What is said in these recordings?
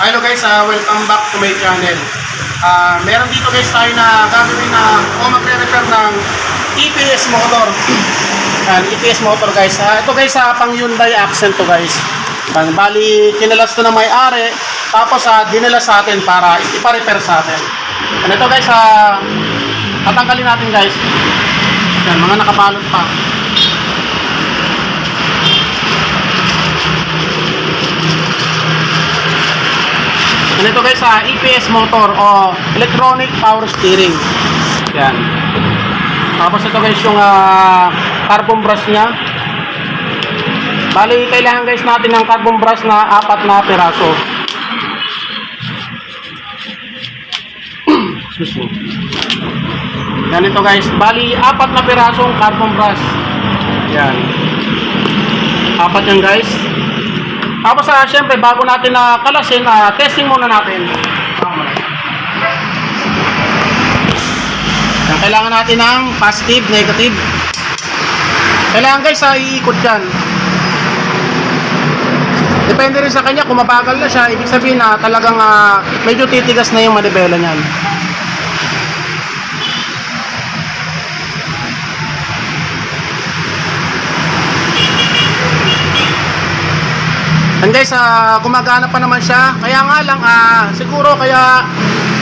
Hello guys, welcome back to my channel. Meron dito guys tayo na gagawin na magre-repair ng EPS motor. EPS motor guys. Ito guys pang Hyundai Accent to guys. Bali, kinalas to na may-ari. Tapos dinala sa atin para ipa-repair sa atin. Ito guys, tatanggalin natin guys. Yan, mga nakabalot pa. Ito guys EPS motor o electronic power steering. Yan. Tapos ito guys yung carbon brush nya. Bali kailangan guys natin ng carbon brush na 4 na piraso. Excuse me. Yan ito guys. Bali 4 na pirasong carbon brush. Yan. 4 yan guys. Tapos syempre bago natin kalasin, testing muna natin. Yan, kailangan natin ng positive, negative. Kailangan guys iikot yan. Depende rin sa kanya kung mabagal na siya, ibig sabihin na talagang medyo titigas na yung manibela niyan. And guys, gumagana pa naman siya. Kaya nga lang, siguro kaya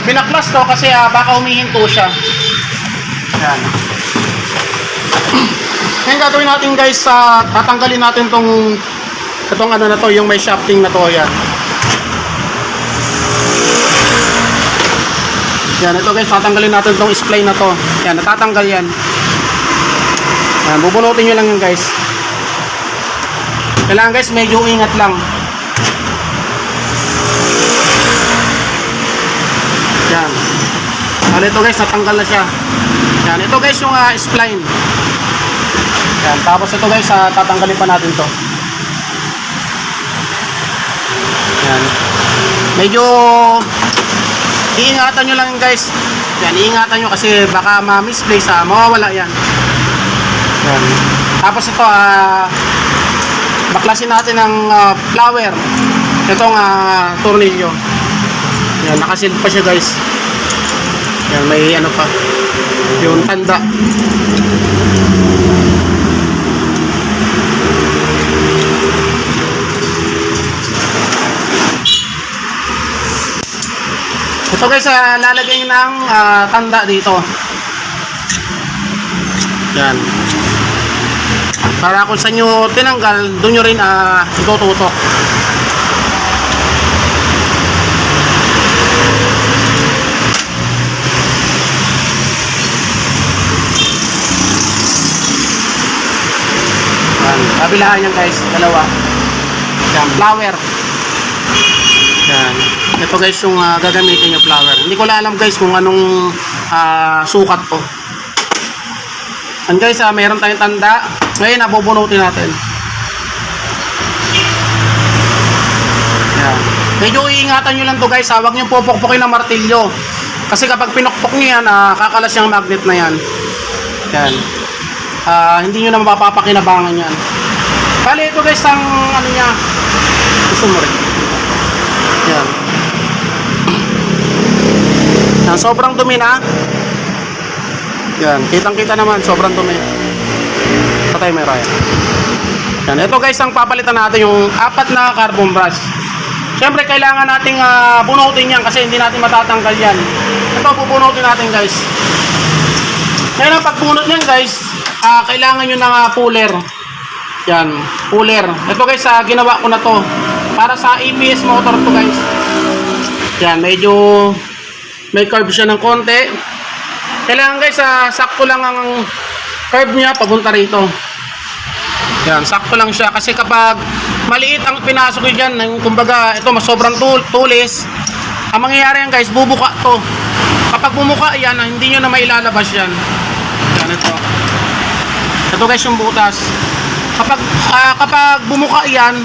binaklas to kasi baka humihinto siya. Yan. Ngayon gagawin natin guys, tatanggalin natin itong ano na to, yung may shafting na to. Yan. Yan, ito guys, tatanggalin natin itong spline na to. Yan, natatanggal yan. Yan, bubunutin nyo lang yan guys. Kailangan guys, medyo ingat lang. Yan. Ano ito guys, natanggal na siya. Yan, ito guys yung spline. Yan, tapos ito guys, tatanggalin pa natin to. Yan. Medyo iingatan nyo lang guys. Yan, iingatan nyo kasi baka ma-misplace, mawawala yan. Yan. Tapos ito, baklasin natin ng flower. Itong tornilyo. Yan, nakasil pa siya guys. Yan, may ano pa, yung tanda. Ito guys, lalagay ng tanda dito. Yan. Para kung saan nyo tinanggal, doon nyo rin itututok. Yan, kabilaan yan guys, dalawa. Yan, flower. Yan. Ito guys yung gagamitin yung flower. Hindi ko alam guys kung anong sukat to. And guys, meron tayong tanda. Ngayon, nabubunutin natin. Yan. Medyo iingatan nyo lang to guys. Huwag nyo pupukpukin ng martilyo. Kasi kapag pinukpok nyo yan, kakalas yung magnet na yan. Yan. Hindi nyo na mapapakinabangan yan. Bali, ito guys, ang ano niya. Gusto mo rin. Yan. Yan, sobrang dumi na. Yan, kitang-kita naman, sobrang dumi. Patay may raya. Yan, ito guys, ang papalitan natin yung 4 na carbon brush. Siyempre, kailangan nating bunutin yan kasi hindi natin matatanggal yan. Ito, bubunutin natin guys. Ngayon, ang pagbunot yan guys, kailangan nyo ng puller. Yan, puller. Ito guys, ginawa ko na to. Para sa EPS motor to guys. Yan, medyo may curve siya ng konti. Kailangan guys, sakto lang ang curve niya papunta rito. Yan, sakto lang siya. Kasi kapag maliit ang pinasok nyo dyan, kumbaga, ito mas sobrang tulis, ang mangyayari yan guys, bubuka to. Kapag bumuka yan, hindi nyo na mailalabas yan. Yan, ito. Ito guys yung butas. Kapag bumuka yan,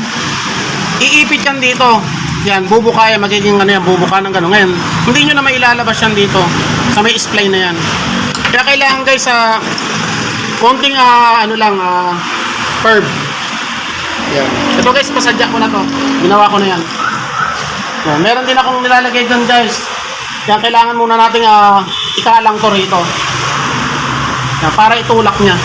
iipit yan dito. Yan, bubuka yan, magiging ano yan, bubuka ng gano'n. Ngayon, hindi nyo na mailalabas yan dito. Sa may spline na yan. Kaya kailangan guys, konting ano lang, curve. Yan. Ito guys, pasadya ko na to. Ginawa ko na yan. Yan, meron din akong nilalagay dyan guys. Kaya kailangan muna natin ikalang to rito. Yan, para itulak niya.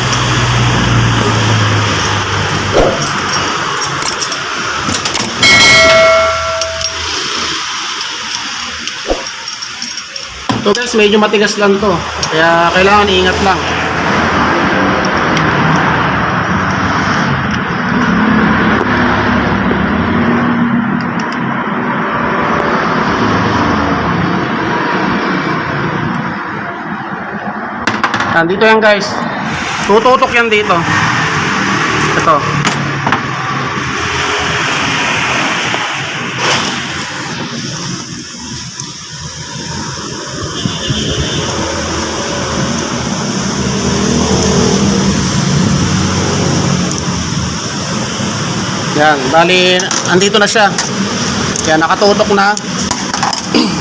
So guys, medyo matigas lang to. Kaya kailangan iingat lang. Dito yan guys. Tututok yan dito. Ito. Yan, bali andito na siya. Yan, nakatutok na.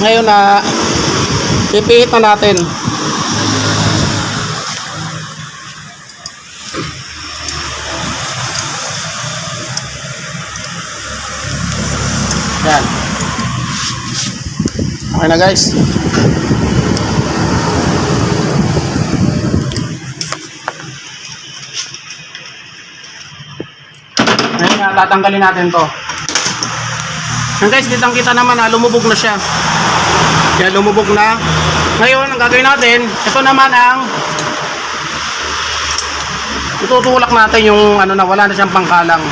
Ngayon na pipihit na natin. Yan. Okay na guys. Ngayon na, tatanggalin natin to. Yan guys, kitang-kita naman na lumubog na siya. Yan, lumubog na. Ngayon, ang gagawin natin, ito naman ang itutulak natin yung ano na, wala na siyang pangkalang.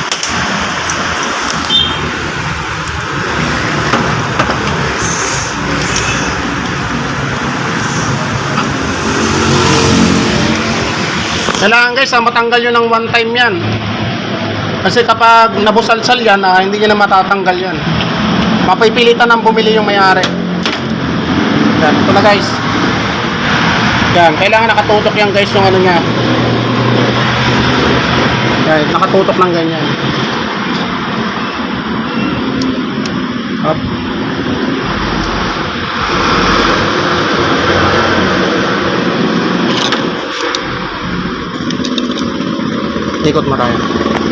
Kailangan guys, matanggal nyo ng one time yan. Kasi kapag nabusalsal yan, hindi nyo na matatanggal yan. Mapipilitan ng bumili yung may-ari. Yan, ito na guys. Yan, kailangan nakatutok yan guys yung ano nya. Yan, nakatutok ng ganyan. Up. Ikot mo tayo.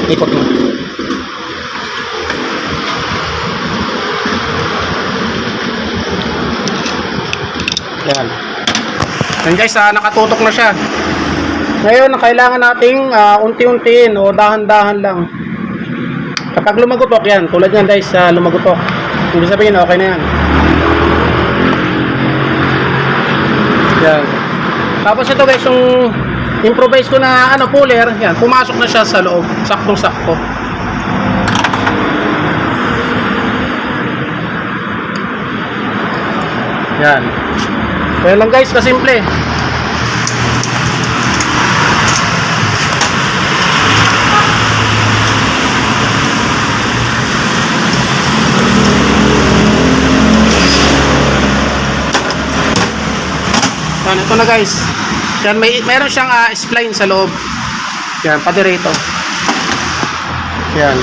Ikot mo. Yan. Yan guys, nakatutok na siya. Ngayon, kailangan nating unti-untiin o dahan-dahan lang. Kapag lumagutok yan, tulad yan guys, lumagutok. Ibig sabihin, okay na yan. Yan. Tapos ito guys, yung improvise ko na puller, yan, pumasok na siya sa loob, saktong-sakto. Yan. Kaya lang guys, kasimple. Yan, ito na guys. Yan, mayroon siyang spline sa loob. Yan, padirito. Yan.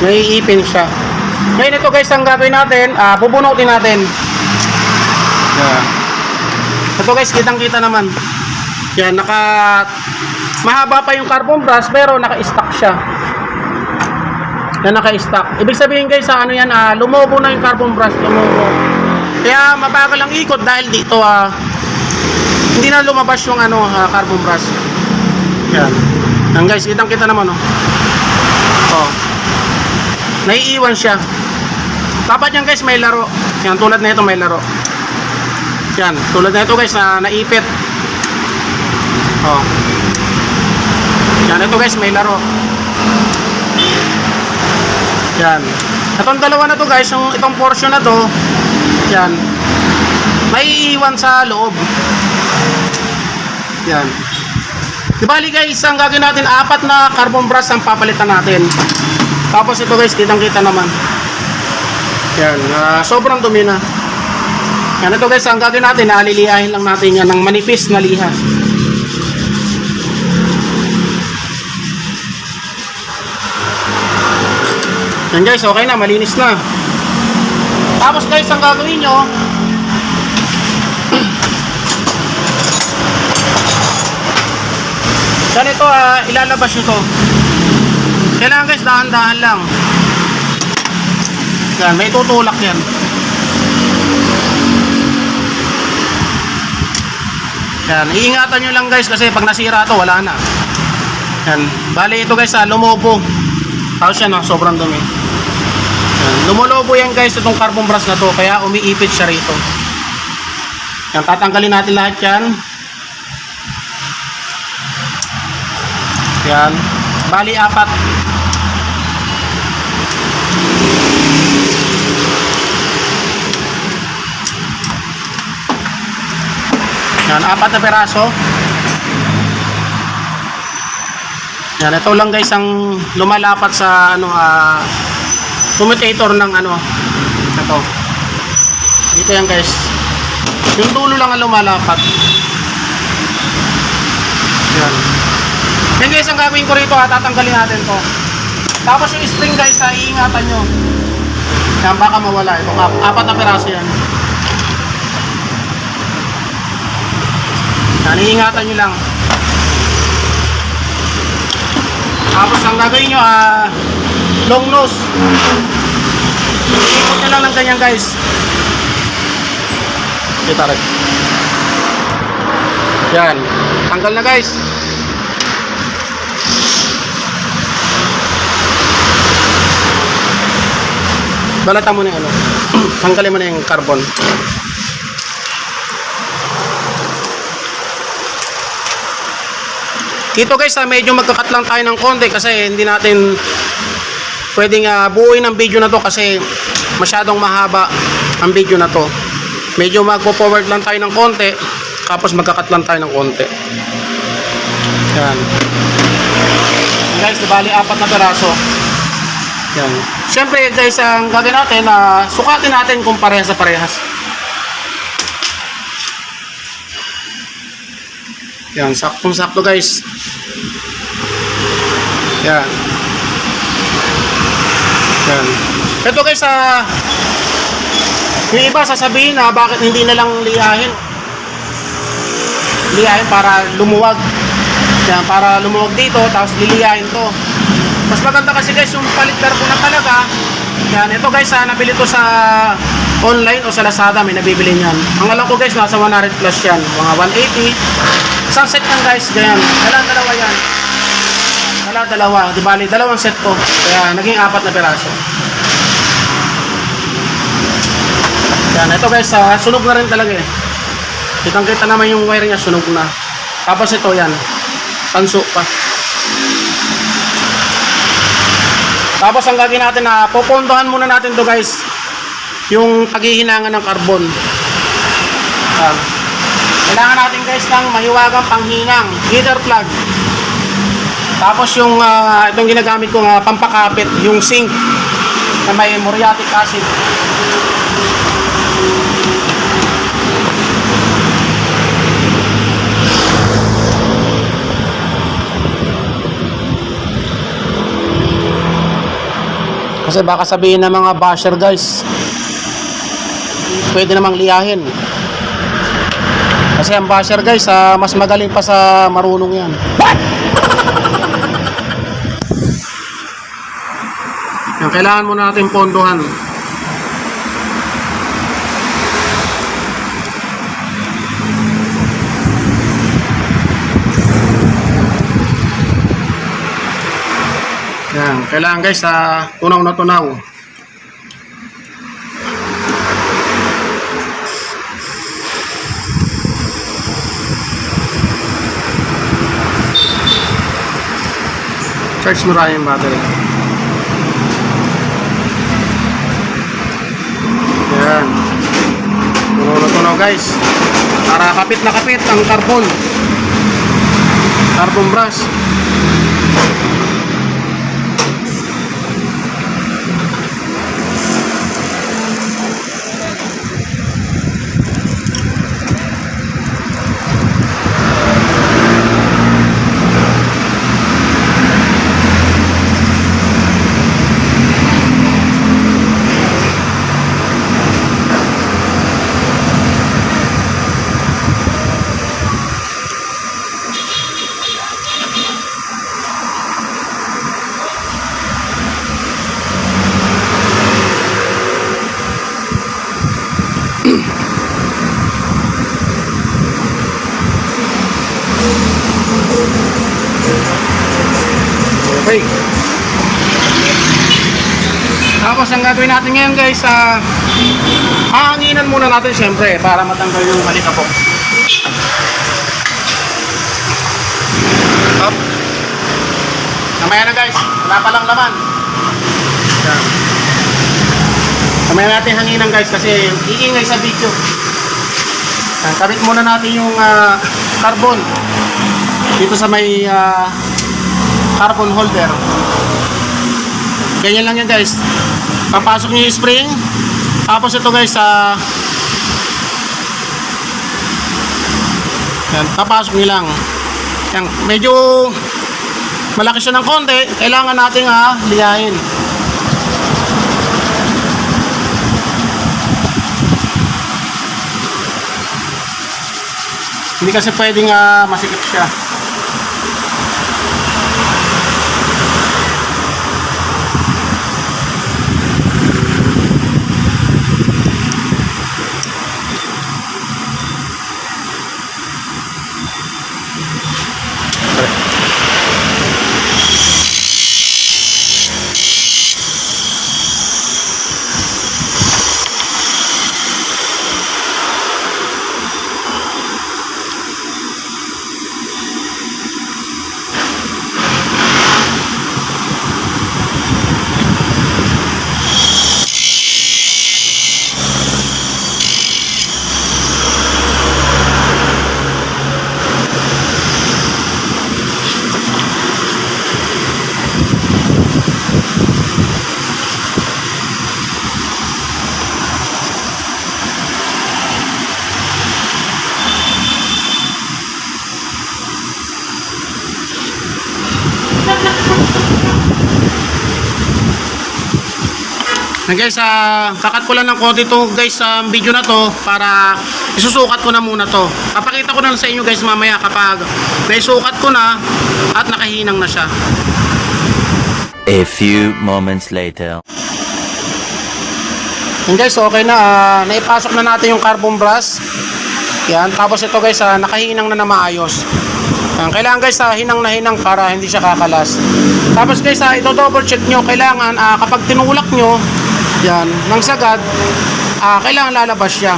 May ipin siya. Ngayon ito guys, ang gagawin natin, bubunutin natin. Yan. Ito guys, kitang-kita naman. Yan, mahaba pa yung carbon brush, pero naka-stack siya. Yan, naka-stack. Ibig sabihin guys, ano yan, lumobo na yung carbon brush, lumobo. Kaya mabagal ang ikot dahil dito, hindi na lumabas yung carbon brush. Yan. Yan guys, kitang-kita naman oh. Naiiwan siya. Dapat yan guys, may laro. Yan, tulad na ito may laro. Yan, tulad na ito guys, naipit. Oh. Yan, ito guys, may laro. Yan. Itong dalawa na to guys, itong portion na to, yan, may iwan sa loob. Yan. Di bali guys, ang gagawin natin, 4 na carbon brush ang papalitan natin. Tapos ito guys, kitang-kita naman. Yan, sobrang dumi na. Yan, ito guys, ang gagawin natin, alilihahin lang natin yan ng manipis na liha. Yan guys, okay na, malinis na. Tapos guys, ang gagawin nyo, ganito, ilalabas nyo to. Kailangan guys, dahan-dahan lang. Yan, may tutulak yan. Yan, iingatan nyo lang guys kasi pag nasira to, wala na. Yan, bali ito guys lumobo. Tapos yan sobrang dumi. Yan, lumulobo yan guys itong carbon brush na to, kaya umiipit siya rito. Yan, tatanggalin natin lahat yan. Yan, bali 4. Yan, 4 na peraso. Yan, ito lang guys ang lumalapat sa commutator ng ito. Dito yan guys. Yung dulo lang ang lumalapat. Yan. Yan guys, ang gagawin ko rito tatanggalin natin to. Tapos yung spring guys, iingatan nyo. Yan, baka mawala. Ito, 4 na peraso yan. Yan, iingatan nyo lang. Tapos ang gagawin nyo, long nose. Ikot nyo lang ng ganyan guys. Kita rin. Yan, tanggal na guys. Balatan mo na yung tanggalin mo na yung carbon. Dito guys, medyo magkakat lang tayo ng konti kasi hindi natin pwedeng buuin ang video na to kasi masyadong mahaba ang video na to. Medyo magpo-forward lang tayo ng konti tapos magkakat lang tayo ng konti. Yan. Guys, bali 4 na peraso. Yan. Siyempre guys, ang gagawin natin, sukatin natin kung parehas sa parehas. Yan, saktong-sakto guys. Yan. Yan. Ito guys, yung iba sasabihin bakit hindi na lang liyahin. Liyahin para lumuwag. Yan, para lumuwag dito, tapos liliyahin to. Mas maganda kasi guys yung palit carbon na talaga. Yan, ito guys, nabili to sa online o sa Lazada, may nabibili niyan. Ang alam ko guys, nasa 100 plus yan. Mga 180. Isang set lang guys, ganyan. Dalawa yan. Dalawa. Di bali, 2 set to. Kaya naging 4 na peraso. Yan, ito guys, sunog na rin talaga eh. Kitang-kita naman yung wire niya, sunog na. Tapos ito yan, tanso pa. Tapos ang gagawin natin pupundohan muna natin to guys, yung paghihinangan ng carbon. Kailangan natin guys ng mahiwagang panghinang, heater plug. Tapos yung itong ginagamit kong pampakapit, yung sink na may muriatic acid. Kasi baka sabihin ng mga basher guys, pwede namang liyahin. Kasi ang basher guys, mas magaling pa sa marunong yan. Yan, kailangan muna natin pondohan. Yan, kailangan guys, tunaw na tunaw. Charge mo rin yung battery. Yan. Tunaw na tunaw guys. Para kapit na kapit ang carbon brush. gagawin natin ngayon guys, hahanginan muna natin syempre para matanggal yung alikabok. Up. Mamaya na guys, wala pa lang laman. Yan. Mamaya natin hanginan guys kasi iingay sa video. Yan, kabit muna natin yung carbon dito sa may carbon holder. Ganyan lang yan guys. Papasok nyo yung spring. Tapos ito guys yan, papasok nyo lang. Yan, medyo malaki siya ng konti. Kailangan natin liyahin. Hindi kasi pwedeng masikip siya. Na guys, kakat ko lang ng konti to guys sa video na to para isusukat ko na muna to. Papakita ko na lang sa inyo guys mamaya kapag naisukat ko na at nakahinang na siya. A few moments later. Yan guys, okay na. Naipasok na natin yung carbon brush. Yan, tapos ito guys, nakahinang na maayos. Yan, kailangan guys, hinang na hinang para hindi siya kakalas. Tapos guys, ito double check nyo. Kailangan kapag tinulak nyo yan, ng sagad, kailangan lalabas siya.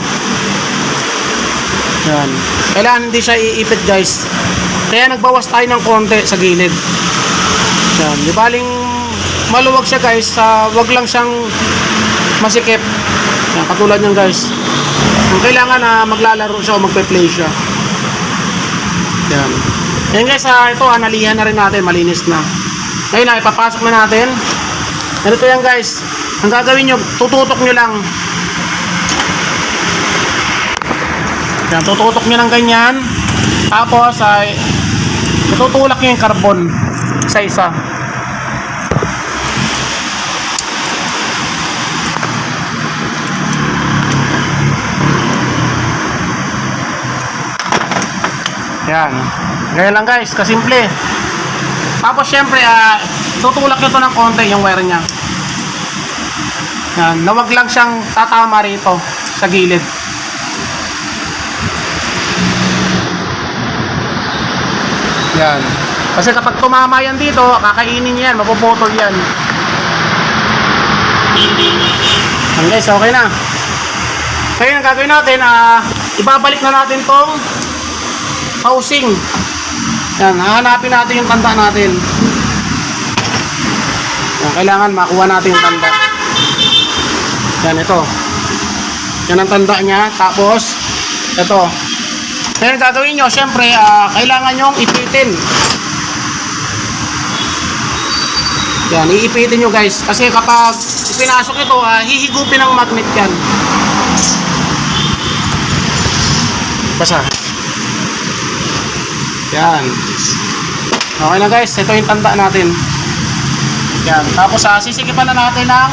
Yan. Kailangan hindi siya iipit guys. Kaya nagbawas tayo ng konti sa gilid. Yan. Di baling maluwag siya guys. Wag lang siyang masikip. Yan, katulad niyan guys. Kung kailangan maglalaro siya o magpe-play siya. Yan. Yan guys, ito nalihan na rin natin. Malinis na. Ngayon ipapasok na natin. Ganito yan guys. Ang gagawin nyo, tututok nyo lang. Yan, tututok nyo ng ganyan. Tapos tutulak nyo yung carbon sa isa. Yan. Ganyan lang guys, kasimple. Tapos syempre, tutulak nyo to ng konti yung wire nya. Yan, na wag lang siyang tatama rito sa gilid. Yan. Kasi kapag tumama yan dito, kakainin yan, mapuputol yan. Yan guys, okay na. Kaya ang gagawin natin, ibabalik na natin tong housing. Yan, hahanapin natin yung tanda natin. Yan, kailangan makuha natin yung tanda. Yan, ito. Yan ang tanda niya. Tapos, ito. Kaya gagawin nyo, syempre, kailangan nyong ipitin. Yan, iipitin nyo guys. Kasi kapag ipinasok ito, hihigupin ng magnet yan. Basa. Yan. Okay na guys, ito yung tanda natin. Yan, tapos sisikipan na natin ng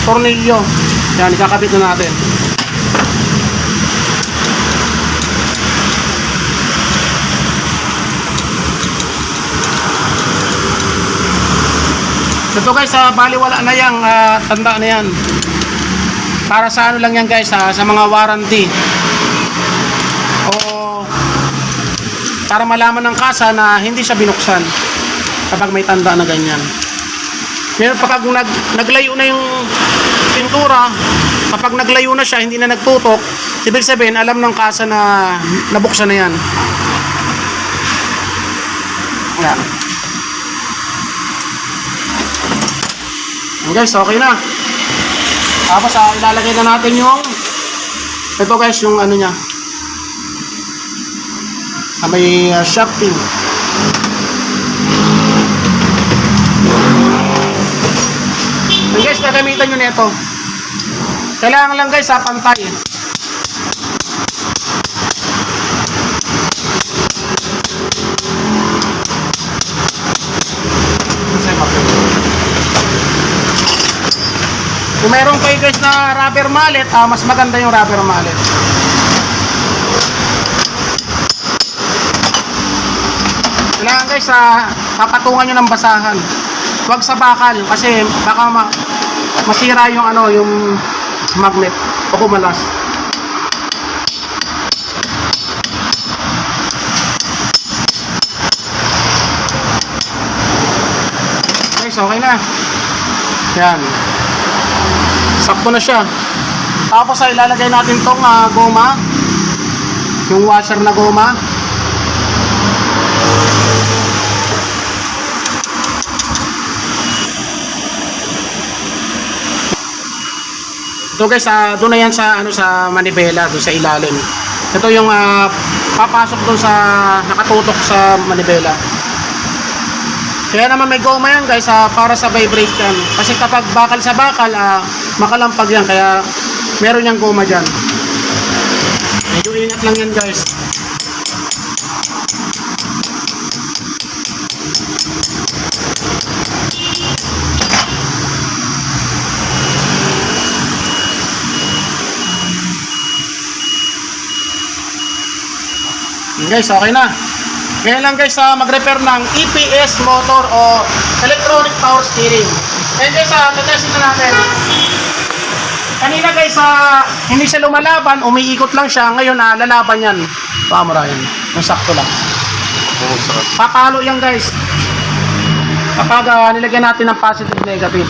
tornilyo. Yan, ikakabit na natin. Ito guys, baliwala na yan, tanda na yan. Para sa ano lang yan guys, sa mga warranty. O para malaman ng kasa na hindi siya binuksan kapag may tanda na ganyan. Ngayon, kapag naglayo na yung pintura, kapag naglayo na siya, hindi na nagtutok, ibig sabihin, alam ng kasa na nabuksan na yan. Yan. Yan guys, okay na. Tapos ilalagay na natin yung ito guys, yung ano niya. May sharp pin. Yan guys, gagamitan nyo nito. Kailangan lang guys pantay. Kung meron kayo guys na rubber mallet, mas maganda yung rubber mallet. Kailangan guys papatungan nyo ng basahan. Huwag sa bakal kasi baka masira yung ano, yung magnet o kumalas. Guys, okay na. Yan. Sakto na siya. Tapos ilalagay natin tong goma. Yung washer na goma. Ito guys, doon na yan sa ano, sa manibela, doon sa ilalim. Ito yung papasok doon sa nakatutok sa manibela. Kaya naman may goma yan guys, para sa vibrate yan. Kasi kapag bakal sa bakal, makalampag yan. Kaya meron yang goma dyan. Medyo ingat lang yan guys. Guys, okay na. Kaya lang guys, mag-repair ng EPS motor o electronic power steering. And guys, testin na natin. Kanina guys, hindi siya lumalaban, umiikot lang siya. Ngayon, lalaban yan. Pamura yan. Yung sakto lang. Papalo yan guys. Kapag nilagyan natin ng positive negative.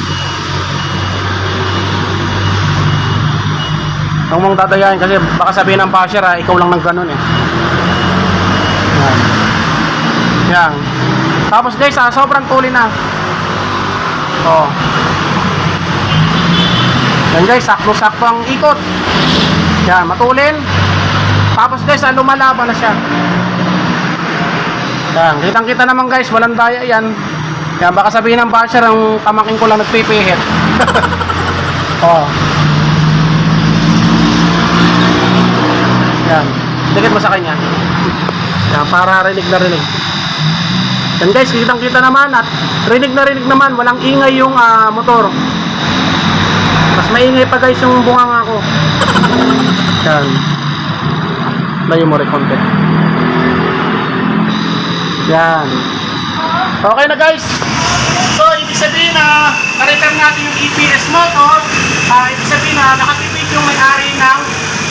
Huwag mong tatayain kasi baka sabihin ng basher, ikaw lang ng ganun eh. Yan. Tapos guys, sobrang tuloy na. Oh. Yan guys, sakto-sakto ang ikot. Yan, matulin. Tapos guys, lumalaban na siya. Yan, kitang-kita naman guys, walang daya yan. Yan, baka sabihin ng basher, ang pamangkin ko lang nagpipihit. Oh. Yan, dikit mo sa kanya. Yan, para rinig na rinig. Yan guys, kitang-kita naman at rinig na rinig naman, walang ingay yung motor. Mas maingay pa guys yung bunganga ko. Yan. Layo mo rin konti. Yan. Okay na guys. So, ibig sabihin na na-repair natin yung EPS motor. Ibig sabihin na nakatipid yung may-ari ng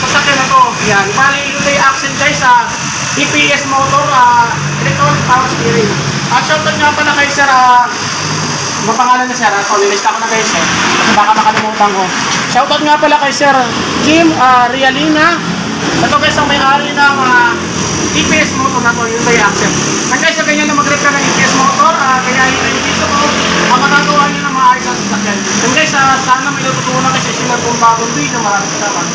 sasakyan na to. Yan. Bali, ito yung accent guys sa EPS motor, electronic power steering. Shoutout nga pala kay sir, mapangalan na sir, nilista ko na guys eh, kasi baka makalimutan ko. Shoutout nga pala kay sir Jim Rialina. Ito guys ang may-ari ng EPS motor na to, yung may accent. At guys, ganyan na mag-repair ng EPS motor, kaya yung dito ko, magagawa nyo na maayos ang sasakyan. And guys, sana may natutunan kasi sila kung bagong video. Maraming salamat.